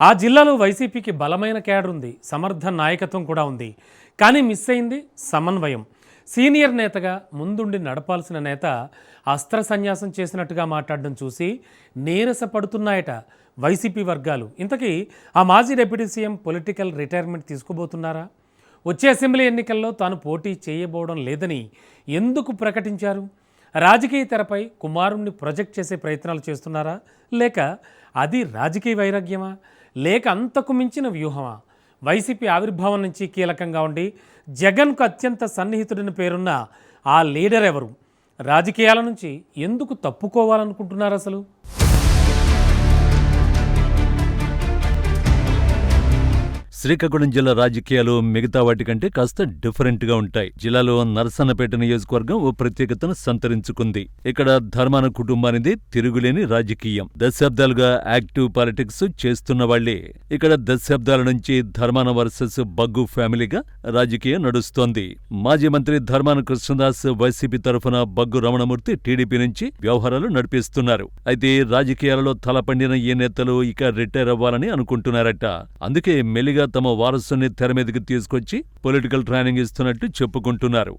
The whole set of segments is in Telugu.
ఆ జిల్లాలో వైసీపీకి బలమైన క్యాడర్ ఉంది, సమర్థ నాయకత్వం కూడా ఉంది. కానీ మిస్ అయింది సమన్వయం. సీనియర్ నేతగా ముందుండి నడపాల్సిన నేత అస్త్ర సన్యాసం చేసినట్టుగా మాట్లాడడం చూసి నీరసపడుతున్నాయట వైసీపీ వర్గాలు. ఇంతకీ ఆ మాజీ డిప్యూటీ సీఎం పొలిటికల్ రిటైర్మెంట్ తీసుకోబోతున్నారా? వచ్చే అసెంబ్లీ ఎన్నికల్లో తాను పోటీ చేయబోవడం లేదని ఎందుకు ప్రకటించారు? రాజకీయ తెరపై కుమారుణ్ణి ప్రొజెక్ట్ చేసే ప్రయత్నాలు చేస్తున్నారా? లేక అది రాజకీయ వైరాగ్యమా? లేక అంతకు మించిన వ్యూహమా? వైసీపీ ఆవిర్భావం నుంచి కీలకంగా ఉండి జగన్కు అత్యంత సన్నిహితుడిని పేరున్న ఆ లీడర్ ఎవరు? రాజకీయాల నుంచి ఎందుకు తప్పుకోవాలనుకుంటున్నారు అసలు? శ్రీకాకుళం జిల్లా రాజకీయాలు మిగతా వాటికంటే కాస్త డిఫరెంట్గా ఉంటాయి. జిల్లాలో నరసన్నపేట నియోజకవర్గం ఓ ప్రత్యేకతను సంతరించుకుంది. ఇక్కడ ధర్మాన కుటుంబానిది తిరుగులేని రాజకీయం. దశాబ్దాలుగా యాక్టివ్ పాలిటిక్స్ చేస్తున్న వాళ్లే. ఇక్కడ దశాబ్దాల నుంచి ధర్మాన వర్సెస్ బగ్గు ఫ్యామిలీగా రాజకీయం నడుస్తోంది. మాజీ మంత్రి ధర్మాన కృష్ణదాస్ వైసీపీ తరఫున బగ్గు రమణమూర్తి టీడీపీ నుంచి వ్యవహారాలు నడిపిస్తున్నారు. అయితే రాజకీయాలలో తలపండిన ఈ నేతలు ఇక రిటైర్ అవ్వాలని అనుకుంటున్నారట. అందుకే మెల్లిగా తమ వారసుని తెర మీదకి తీసుకొచ్చి పొలిటికల్ ట్రైనింగ్ ఇస్తున్నట్టు చెప్పుకుంటున్నారు.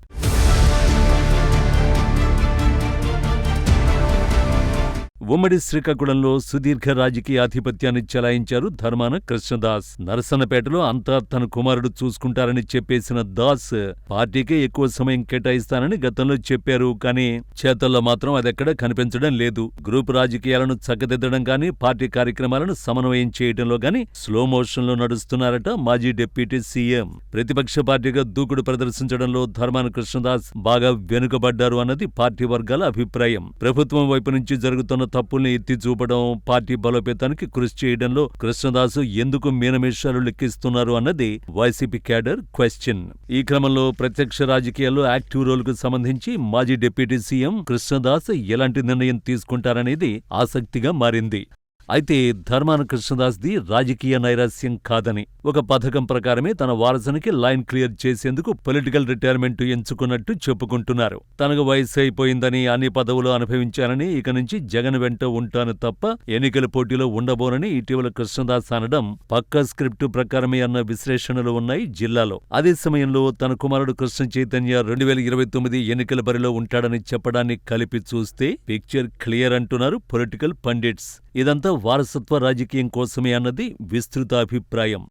ఉమ్మడి శ్రీకాకుళంలో సుదీర్ఘ రాజకీయ ఆధిపత్యాన్ని చెలాయించారు ధర్మాన కృష్ణదాస్. నరసన్నపేటలో అంతా తన కుమారుడు చూసుకుంటారని చెప్పేసిన దాస్ పార్టీకే ఎక్కువ సమయం కేటాయిస్తానని గతంలో చెప్పారు. కానీ చేతల్లో మాత్రం అదెక్కడ కనిపించడం లేదు. గ్రూప్ రాజకీయాలను చక్కదిద్దడం గానీ, పార్టీ కార్యక్రమాలను సమన్వయం చేయడంలో గానీ స్లో మోషన్లో నడుస్తున్నారట మాజీ డిప్యూటీ సీఎం. ప్రతిపక్ష పార్టీగా దూకుడు ప్రదర్శించడంలో ధర్మాన కృష్ణదాస్ బాగా వెనుకబడ్డారు అన్నది పార్టీ వర్గాల అభిప్రాయం. ప్రభుత్వం వైపు నుంచి జరుగుతున్న తప్పుల్ని ఎత్తి చూపడం, పార్టీ బలోపేతానికి కృషి చేయడంలో కృష్ణదాసు ఎందుకు మీనమేషాలు లెక్కిస్తున్నారు అన్నది వైసీపీ క్యాడర్ క్వశ్చన్. ఈ క్రమంలో ప్రత్యక్ష రాజకీయాల్లో యాక్టివ్ రోల్కు సంబంధించి మాజీ డిప్యూటీ సీఎం కృష్ణదాస్ ఎలాంటి నిర్ణయం తీసుకుంటారనేది ఆసక్తిగా మారింది. అయితే ధర్మాన కృష్ణదాస్ది రాజకీయ నైరాస్యం కాదని, ఒక పథకం ప్రకారమే తన వారసునికి లైన్ క్లియర్ చేసేందుకు పొలిటికల్ రిటైర్మెంట్ ఎంచుకున్నట్టు చెప్పుకుంటున్నారు. తనకు వయసు అయిపోయిందని, అన్ని పదవులు అనుభవించానని, ఇక నుంచి జగన్ వెంట ఉంటాను తప్ప ఎన్నికల పోటీలో ఉండబోనని ఇటీవల కృష్ణదాస్ అనడం పక్కా స్క్రిప్టు ప్రకారమే అన్న విశ్లేషణలు ఉన్నాయి జిల్లాలో. అదే సమయంలో తన కుమారుడు కృష్ణ చైతన్య 2029 ఎన్నికల బరిలో ఉంటాడని చెప్పడాన్ని కలిపి చూస్తే పిక్చర్ క్లియర్ అంటున్నారు పొలిటికల్ పండిట్స్. ఇదంతా వారసత్వ రాజకీయం కోసమే అన్నది విస్తృత అభిప్రాయం.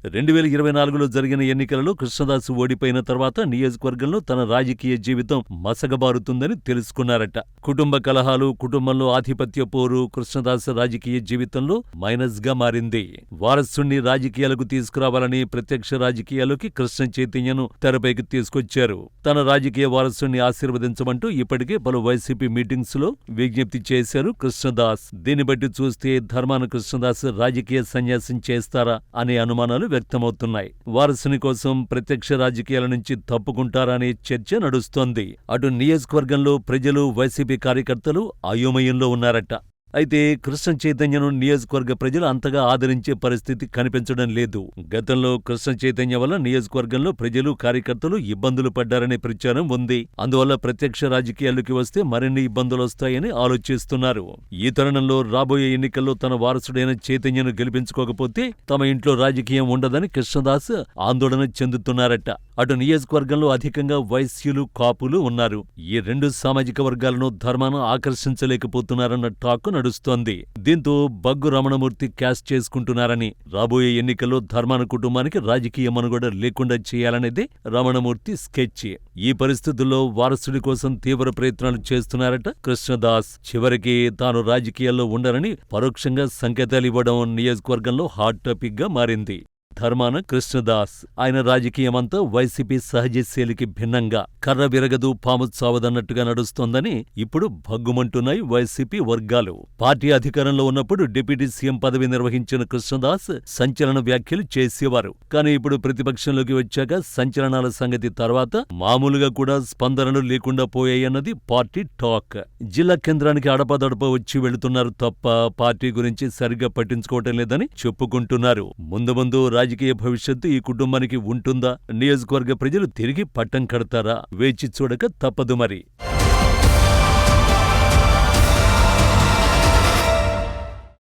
2024లో జరిగిన ఎన్నికలలో కృష్ణదాసు ఓడిపోయిన తర్వాత నియోజకవర్గంలో తన రాజకీయ జీవితం మసగబారుతుందని తెలుసుకున్నారట. కుటుంబ కలహాలు, కుటుంబంలో ఆధిపత్య పోరు కృష్ణదాసు రాజకీయ జీవితంలో మైనస్ గా మారింది. వారసుణ్ణి రాజకీయాలకు తీసుకురావాలని ప్రత్యక్ష రాజకీయాల్లోకి కృష్ణ చైతన్యను తెరపైకి తీసుకొచ్చారు. తన రాజకీయ వారసుణ్ణి ఆశీర్వదించమంటూ ఇప్పటికే పలు వైసీపీ మీటింగ్స్ లో విజ్ఞప్తి చేశారు కృష్ణదాస్. దీన్ని బట్టి చూస్తే ధర్మాన కృష్ణదాస్ రాజకీయ సన్యాసం చేస్తారా అనే అనుమానాలు వ్యక్తమవుతున్నాయి. వారసుని కోసం ప్రత్యక్ష రాజకీయాల నుంచి తప్పుకుంటారా అనే చర్చ నడుస్తోంది. అటు నియోజకవర్గంలో ప్రజలు, వైసీపీ కార్యకర్తలు అయోమయంలో ఉన్నారట. అయితే కృష్ణ చైతన్యను నియోజకవర్గ ప్రజలు అంతగా ఆదరించే పరిస్థితి కనిపించడం లేదు. గతంలో కృష్ణ చైతన్య వల్ల నియోజకవర్గంలో ప్రజలు, కార్యకర్తలు ఇబ్బందులు పడ్డారనే ప్రచారం ఉంది. అందువల్ల ప్రత్యక్ష రాజకీయాల్లోకి వస్తే మరిన్ని ఇబ్బందులొస్తాయని ఆలోచిస్తున్నారు. ఈ తరుణంలో రాబోయే ఎన్నికల్లో తన వారసుడైన చైతన్యను గెలిపించుకోకపోతే తమ ఇంట్లో రాజకీయం ఉండదని కృష్ణదాస్ ఆందోళన చెందుతున్నారట. అటు నియోజకవర్గంలో అధికంగా వైశ్యులు, కాపులు ఉన్నారు. ఈ రెండు సామాజిక వర్గాలను ధర్మాన ఆకర్షించలేకపోతున్నారన్న టాక్ నడుస్తోంది. దీంతో బగ్గు రమణమూర్తి క్యాష్ చేసుకుంటున్నారని, రాబోయే ఎన్నికల్లో ధర్మాన కుటుంబానికి రాజకీయ మనుగడ లేకుండా చేయాలనేదే రమణమూర్తి స్కెచ్. ఈ పరిస్థితుల్లో వారసుడి కోసం తీవ్ర ప్రయత్నాలు చేస్తున్నారట కృష్ణదాస్. చివరికి తాను రాజకీయాల్లో ఉండరని పరోక్షంగా సంకేతాలివ్వడం నియోజకవర్గంలో హాట్ టాపిక్ గా మారింది. ధర్మాన కృష్ణదాస్ ఆయన రాజకీయమంతా వైసీపీ సహజశైలికి భిన్నంగా కర్ర విరగదు పాము చావదన్నట్టుగా నడుస్తోందని ఇప్పుడు భగ్గుమంటున్నాయి వైసీపీ వర్గాలు. పార్టీ అధికారంలో ఉన్నప్పుడు డిప్యూటీ సీఎం పదవి నిర్వహించిన కృష్ణదాస్ సంచలన వ్యాఖ్యలు చేసేవారు. కానీ ఇప్పుడు ప్రతిపక్షంలోకి వచ్చాక సంచలనాల సంగతి తర్వాత మామూలుగా కూడా స్పందనలు లేకుండా పోయాయన్నది పార్టీ టాక్. జిల్లా కేంద్రానికి అడపదడప వచ్చి వెళుతున్నారు తప్ప పార్టీ గురించి సరిగ్గా పట్టించుకోవటం లేదని చెప్పుకుంటున్నారు. ముందు ముందు రాజకీయ భవిష్యత్తు ఈ కుటుంబానికి ఉంటుందా? నియోజకవర్గ ప్రజలు తిరిగి పట్టం కడతారా? వేచి చూడక తప్పదు మరి.